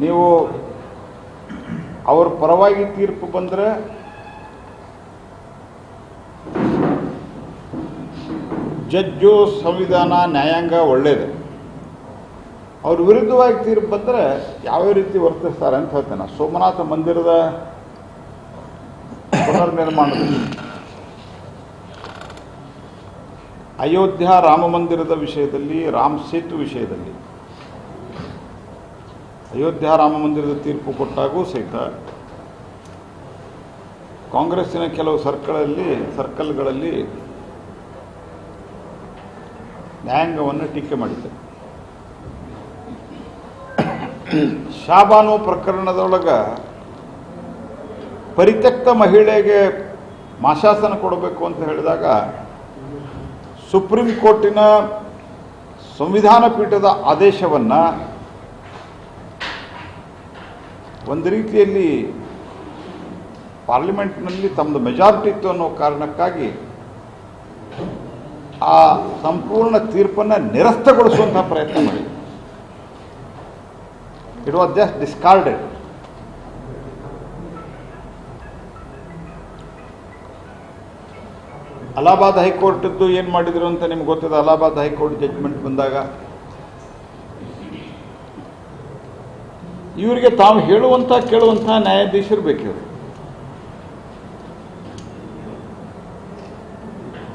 ನೀವು ಅವ್ರ ಪರವಾಗಿ ತೀರ್ಪು ಬಂದರೆ ಜಡ್ಜು ಸಂವಿಧಾನ ನ್ಯಾಯಾಂಗ ಒಳ್ಳೆಯದು. ಅವ್ರ ವಿರುದ್ಧವಾಗಿ ತೀರ್ಪು ಬಂದರೆ ಯಾವ ರೀತಿ ವರ್ತಿಸ್ತಾರೆ ಅಂತ ಹೇಳ್ತೇನೆ. ಸೋಮನಾಥ ಮಂದಿರದ ಪುನರ್ನಿರ್ಮಾಣದಲ್ಲಿ, ಅಯೋಧ್ಯ ರಾಮ ಮಂದಿರದ ವಿಷಯದಲ್ಲಿ, ರಾಮ್ ಸೇತು ವಿಷಯದಲ್ಲಿ, ಅಯೋಧ್ಯ ರಾಮ ಮಂದಿರದ ತೀರ್ಪು ಕೊಟ್ಟಾಗೂ ಸಹಿತ ಕಾಂಗ್ರೆಸ್ಸಿನ ಕೆಲವು ಸರ್ಕಲ್ಗಳಲ್ಲಿ ನ್ಯಾಯಾಂಗವನ್ನು ಟೀಕೆ ಮಾಡಿದ್ದಾರೆ. ಶಾಬಾನು ಪ್ರಕರಣದೊಳಗೆ ಪರಿತ್ಯಕ್ತ ಮಹಿಳೆಗೆ ಮಾಶಾಸನ ಕೊಡಬೇಕು ಅಂತ ಹೇಳಿದಾಗ ಸುಪ್ರೀಂ ಕೋರ್ಟಿನ ಸಂವಿಧಾನ ಪೀಠದ ಆದೇಶವನ್ನು ಒಂದು ರೀತಿಯಲ್ಲಿ ಪಾರ್ಲಿಮೆಂಟ್ನಲ್ಲಿ ತಮ್ಮದು ಮೆಜಾರಿಟಿ ಇತ್ತು ಅನ್ನೋ ಕಾರಣಕ್ಕಾಗಿ ಆ ಸಂಪೂರ್ಣ ತೀರ್ಪನ್ನು ನಿರಸ್ತಗೊಳಿಸುವಂತಹ ಪ್ರಯತ್ನ ಮಾಡಿದೆ. It was just discarded. Allahabad ಹೈಕೋರ್ಟದ್ದು ಏನು ಮಾಡಿದ್ರು ಅಂತ ನಿಮ್ಗೆ ಗೊತ್ತಿದೆ. ಅಲಹಾಬಾದ್ ಹೈಕೋರ್ಟ್ ಜಡ್ಜ್ಮೆಂಟ್ ಬಂದಾಗ ಇವರಿಗೆ ತಾವು ಕೇಳುವಂಥ ನ್ಯಾಯಾಧೀಶರು ಬೇಕಿದ್ರು.